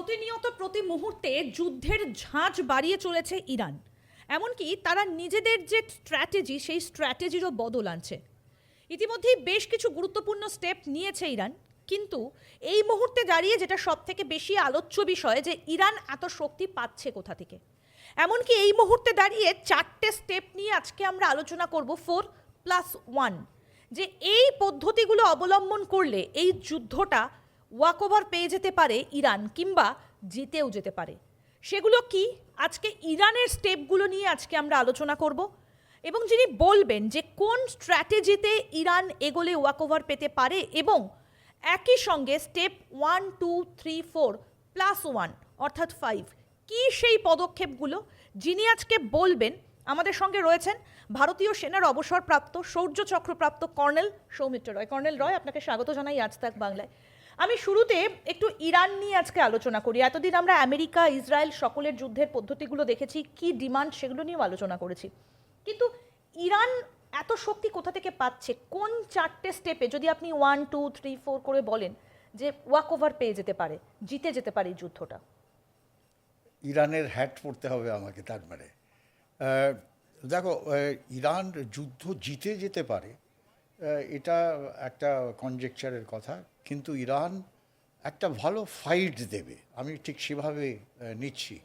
প্রতিনিয়ত প্রতি মুহূর্তে যুদ্ধের ঝাঁজ বাড়িয়ে চলেছে ইরান। এমনকি তারা নিজেদের যে স্ট্র্যাটেজি সেই স্ট্র্যাটেজিরও বদল আনছে। ইতিমধ্যেই বেশ কিছু গুরুত্বপূর্ণ স্টেপ নিয়েছে ইরান, কিন্তু এই মুহূর্তে দাঁড়িয়ে যেটা সব থেকে বেশি আলোচ্য বিষয় যে ইরান এত শক্তি পাচ্ছে কোথা থেকে। এমনকি এই মুহূর্তে দাঁড়িয়ে 4টে স্টেপ নিয়ে আজকে আমরা আলোচনা করব 4+1, যে এই পদ্ধতিগুলো অবলম্বন করলে এই যুদ্ধটা ওয়াকওভার পেয়ে যেতে পারে ইরান, কিংবা জিতেও যেতে পারে। সেগুলো কি, আজকে ইরানের স্টেপগুলো নিয়ে আজকে আমরা আলোচনা করব, এবং যিনি বলবেন যে কোন স্ট্র্যাটেজিতে ইরান এগোলে ওয়াকওভার পেতে পারে, এবং একই সঙ্গে স্টেপ 1, 2, 3, 4+1 অর্থাৎ 5 কি সেই পদক্ষেপগুলো, যিনি আজকে বলবেন আমাদের সঙ্গে রয়েছেন ভারতীয় সেনার অবসরপ্রাপ্ত শৌর্য চক্রপ্রাপ্ত কর্নেল সৌমিত্র রয়। কর্নেল রয়, আপনাকে স্বাগত জানাই আজ তাক বাংলায়। আমি শুরুতে একটু ইরান নিয়ে আজকে আলোচনা করি। এতদিন আমরা আমেরিকা, ইসরায়েল সকলের যুদ্ধের পদ্ধতিগুলো দেখেছি, কি ডিমান্ড সেগুলো নিয়েও আলোচনা করেছি, কিন্তু ইরান এত শক্তি কোথা থেকে পাচ্ছে? কোন 4টে স্টেপে যদি আপনি 1, 2, 3, 4 করে বলেন যে ওয়াক ওভার পেয়ে যেতে পারে, জিতে যেতে পারে এই যুদ্ধটা? ইরানের হ্যাট পড়তে হবে আমাকে, তার মানে দেখো, ইরান যুদ্ধ জিতে যেতে পারে এটা একটা কনজেকচারের কথা, কিন্তু ইরান একটা ভালো ফাইট দেবে, আমি ঠিক সেভাবে নিচ্ছি।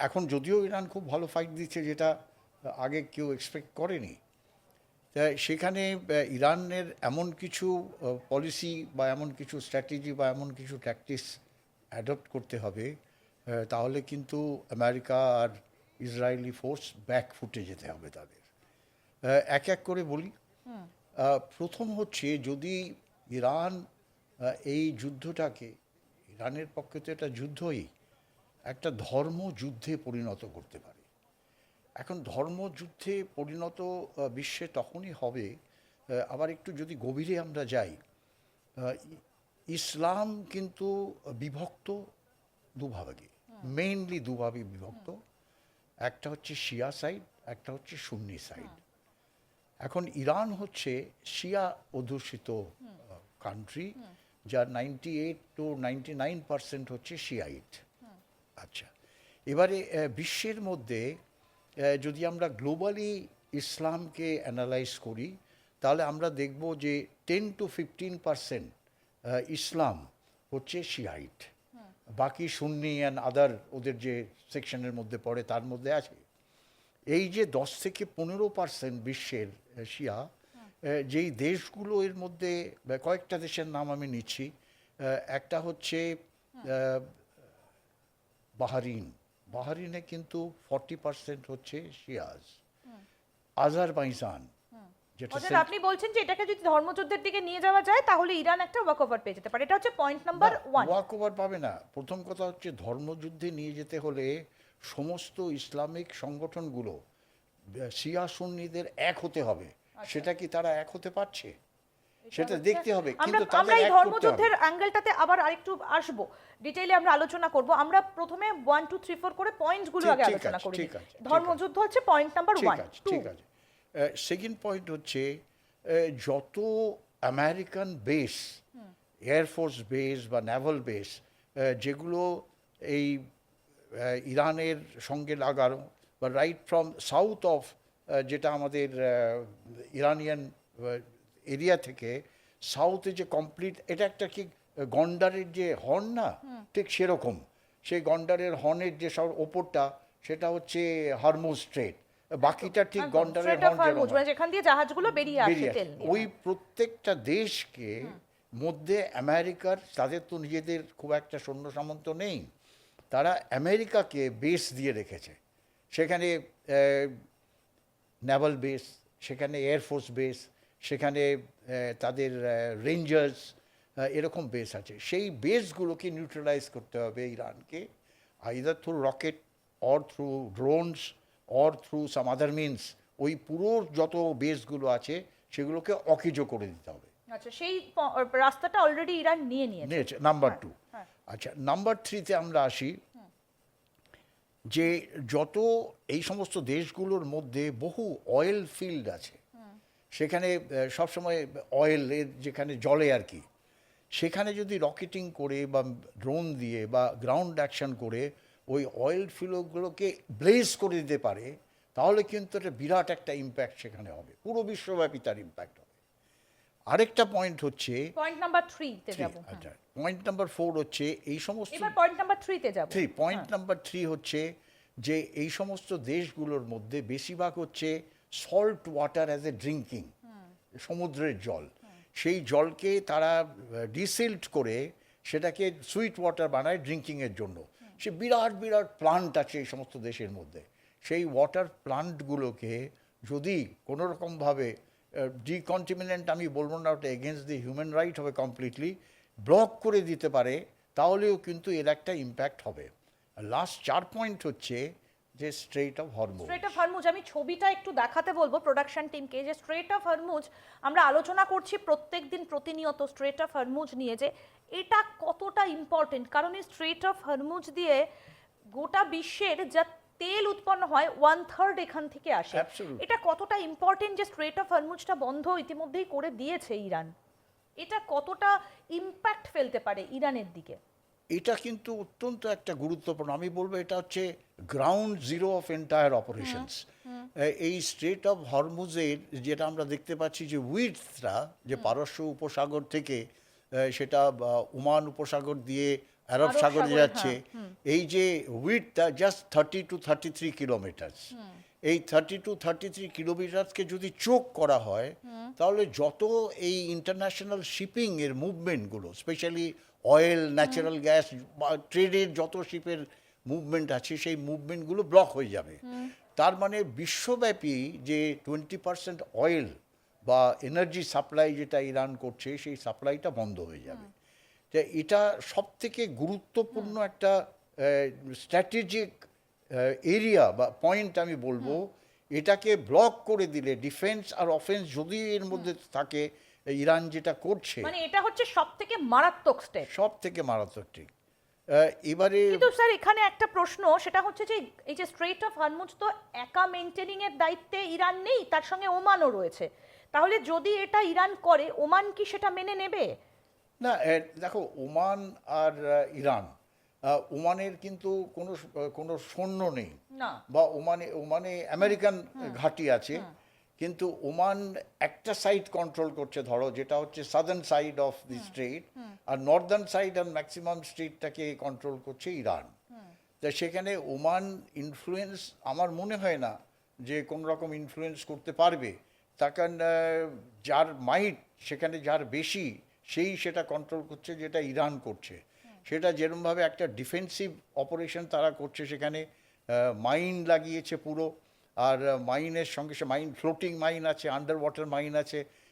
এখন যদিও ইরান খুব ভালো ফাইট দিচ্ছে, যেটা আগে কেউ এক্সপেক্ট করেনি, সেখানে ইরানের এমন কিছু পলিসি বা এমন কিছু স্ট্র্যাটেজি বা এমন কিছু ট্যাকটিক্স অ্যাডপ্ট করতে হবে, তাহলে কিন্তু আমেরিকা আর ইসরায়েলি ফোর্স ব্যাক ফুটে যেতে হবে তাদের। এক এক করে বলি। প্রথম হচ্ছে, যদি ইরান এই যুদ্ধটাকে, ইরানের পক্ষে তো এটা যুদ্ধই, একটা ধর্মযুদ্ধে পরিণত করতে পারে। এখন ধর্মযুদ্ধে পরিণত বিশ্বে তখনই হবে, আবার একটু যদি গভীরে আমরা যাই, ইসলাম কিন্তু বিভক্ত দুভাগে, মেইনলি দুভাবে বিভক্ত। একটা হচ্ছে শিয়া সাইড, একটা হচ্ছে সুন্নি সাইড। এখন ইরান হচ্ছে শিয়া অধ্যুষিত কান্ট্রি, যার 98 to 99% হচ্ছে শিয়াইট। আচ্ছা, এবারে বিশ্বের মধ্যে যদি আমরা গ্লোবালি ইসলামকে অ্যানালাইজ করি, তাহলে আমরা দেখব যে 10 to 15% ইসলাম হচ্ছে শিয়াইট, বাকি সুন্নি অ্যান্ড আদার ওদের যে সেকশনের মধ্যে পড়ে তার মধ্যে আছে। এই যে 10 থেকে 15% বিশ্বের শিয়া, যেই দেশগুলো এর মধ্যে, কয়েকটা দেশের নাম আমি নিচ্ছি। একটা হচ্ছে বাহরিন, বাহরিনে কিন্তু 40% হচ্ছে শিয়াজ। আজারবাইজান, যেটা আপনি বলছেন যে এটাকে যদি ধর্মযুদ্ধের দিকে নিয়ে যাওয়া যায় তাহলে ইরান একটা ওয়াকওভার পেয়ে যেতে পারে, এটা হচ্ছে পয়েন্ট নাম্বার 1। ওয়াকওভার পাবে না। প্রথম কথা হচ্ছে, ধর্মযুদ্ধে নিয়ে যেতে হলে সমস্ত ইসলামিক সংগঠনগুলো শিয়া সুন্নিদের এক হতে হবে। সেটা কি তারা এক হতে পারছে? সেটা দেখতে হবে, কিন্তু আমরা এই ধর্মযুদ্ধের অ্যাঙ্গেলটাতে আবার আরেকটু আসবো, ডিটেইলে আমরা আলোচনা করব। আমরা প্রথমে 1, 2, 3, 4 করে পয়েন্টসগুলো আগে আলোচনা করি। ধর্মযুদ্ধ হচ্ছে পয়েন্ট নাম্বার 1। ঠিক আছে। সেকেন্ড পয়েন্ট হচ্ছে, যত আমেরিকান বেস, এয়ারফোর্স বেস বা নেভাল বেস, যেগুলো এই ইরানের সঙ্গে লাগানো, বা রাইট ফ্রম সাউথ অফ, যেটা আমাদের ইরানিয়ান এরিয়া থেকে সাউথে যে কমপ্লিট, এটা একটা কি গন্ডারের যে হর্ন না, ঠিক সেরকম। সেই গন্ডারের হর্নের যে সব ওপরটা, সেটা হচ্ছে হরমুজ স্ট্রেট, বাকিটা ঠিক গন্ডারের হর্ন, যেখান দিয়ে জাহাজগুলো বেরিয়ে আসে। ওই প্রত্যেকটা দেশকে মধ্যে আমেরিকার, তাদের তো নিজেদের খুব একটা সৈন্য সামন্ত নেই, তারা আমেরিকাকে বেস দিয়ে রেখেছে। সেখানে নেভাল বেস, সেখানে এয়ারফোর্স বেস, সেখানে তাদের রেঞ্জার্স, এরকম বেস আছে। সেই বেসগুলোকে নিউট্রালাইজ করতে হবে ইরানকে, either through rocket or through drones or through some other means. ওই পুরো যত বেসগুলো আছে সেগুলোকে অকেজো করে দিতে হবে। আচ্ছা, সেই রাস্তাটা অলরেডি ইরান নিয়ে নিয়েছে। নাম্বার 2। আচ্ছা, নাম্বার 3-তে আমরা আসি, যে যত এই সমস্ত দেশগুলোর মধ্যে বহু অয়েল ফিল্ড আছে, সেখানে সবসময় অয়েলের যেখানে জলে আর কি, সেখানে যদি রকেটিং করে বা ড্রোন দিয়ে বা গ্রাউন্ড অ্যাকশন করে ওই অয়েল ফিল্ডগুলোকে ব্লেজ করে দিতে পারে, তাহলে কিন্তু একটা বিরাট একটা ইম্প্যাক্ট সেখানে হবে, পুরো বিশ্বব্যাপী তার ইম্প্যাক্ট হবে। আরেকটা পয়েন্ট হচ্ছে পয়েন্ট নাম্বার 3 তে যাব। আচ্ছা, পয়েন্ট নাম্বার 4 হচ্ছে এই সমস্ত এবার পয়েন্ট নাম্বার 3 তে যাব। পয়েন্ট নাম্বার 3 হচ্ছে যে এই সমস্ত দেশগুলোর মধ্যে বেশিরভাগ হচ্ছে salt water as a drinking, সমুদ্রের জল, সেই জলকে তারা ডিসিল্ট করে সেটাকে সুইট ওয়াটার বানায় ড্রিঙ্কিংয়ের জন্য। সে বিরাট বিরাট প্লান্ট আছে এই সমস্ত দেশের মধ্যে। সেই ওয়াটার প্লান্টগুলোকে যদি কোনো রকমভাবে ডিকন্টিমিনেন্ট, আমি বলবো না ওটা এগেনস্ট দি হিউম্যান রাইট হবে, কমপ্লিটলি ব্লক করে দিতে পারে, তাহলেও কিন্তু এর একটা ইম্প্যাক্ট হবে। লাস্ট 4 পয়েন্ট হচ্ছে যে strait of Hormuz. Strait of Hormuz, আমি ছবিটা একটু দেখাতে বলবো প্রোডাকশন টিমকে, যে স্ট্রেট অফ হরমুজ আমরা আলোচনা করছি প্রত্যেকদিন প্রতিনিয়ত স্ট্রেট অফ হরমুজ নিয়ে, যে এটা কতটা ইম্পর্টেন্ট। কারণ এই স্ট্রেট অফ হরমুজ দিয়ে গোটা বিশ্বের যা তেল উৎপন্ন হয় 1/3 এখান থেকে আসে। Absolutely. এটা কতটা ইম্পর্টেন্ট যে স্ট্রেট অফ হরমুজটা বন্ধ ইতিমধ্যেই করে দিয়েছে ইরান, এটা কতটা ইম্প্যাক্ট ফেলতে পারে ইরানের দিকে? এটা কিন্তু অত্যন্ত একটা গুরুত্বপূর্ণ, আমি বলবো এটা হচ্ছে ground zero of entire operations. এই স্ট্রেট অফ হরমুজের যেটা আমরা দেখতে পাচ্ছি যে উইডথটা, যে পারস্য উপসাগর থেকে সেটা ওমান উপসাগর দিয়ে আরব আরব সাগরে সাগরে, যাচ্ছে, এই যে উইডথটা জাস্ট 30 to 33 কিলোমিটার। এই 30 to 33 কিলোমিটারকে যদি চোখ করা হয়, তাহলে যত এই ইন্টারন্যাশনাল শিপিং এর মুভমেন্টগুলো, স্পেশালি অয়েল, ন্যাচারাল গ্যাস বা ট্রেডের যত শিপের মুভমেন্ট আছে, সেই মুভমেন্টগুলো ব্লক হয়ে যাবে। তার মানে বিশ্বব্যাপী যে 20% অয়েল বা এনার্জি সাপ্লাই যেটা ইরান করছে, সেই সাপ্লাইটা বন্ধ হয়ে যাবে। তো এটা সবথেকে গুরুত্বপূর্ণ একটা স্ট্র্যাটেজিক এরিয়া বা পয়েন্ট আমি বলবো। এটাকে ব্লক করে দিলে ডিফেন্স আর অফেন্স যদি এর মধ্যে থাকে, ইরান যেটা করছে মানে এটা হচ্ছে সবথেকে মারাত্মক স্টেপ। সব থেকে মারাত্মক। ঠিক এবারে কিন্তু স্যার এখানে একটা প্রশ্ন, সেটা হচ্ছে যে এই যে স্ট্রেট অফ হরমুজ তো একা মেইনটেনিং এর দায়িত্বে ইরান নেই, তার সঙ্গে ওমানও রয়েছে। তাহলে যদি এটা ইরান করে, ওমান কি সেটা মেনে নেবে? না, দেখো ওমান আর ইরান, ওমানের কিন্তু কোনো সৈন্য নেই, না। বা ওমানে আমেরিকান ঘাঁটি আছে, কিন্তু ওমান একটা সাইড কন্ট্রোল করছে, ধরো যেটা হচ্ছে southern side of the strait, আর নর্দার্ন সাইড আর ম্যাক্সিমাম স্ট্রেটটাকে কন্ট্রোল করছে ইরান। তা সেখানে ওমান ইনফ্লুয়েন্স আমার মনে হয় না যে কোনো রকম ইনফ্লুয়েন্স করতে পারবে। তার কারণ যার মাইট সেখানে যার বেশি, সেই সেটা কন্ট্রোল করছে, যেটা ইরান করছে। সেটা যেরকমভাবে একটা ডিফেন্সিভ অপারেশন তারা করছে, সেখানে মাইন লাগিয়েছে পুরো, আর মাইনের সঙ্গে মাইন, ফ্লোটিং মাইন আছে, আন্ডার ওয়াটার মাইন আছে,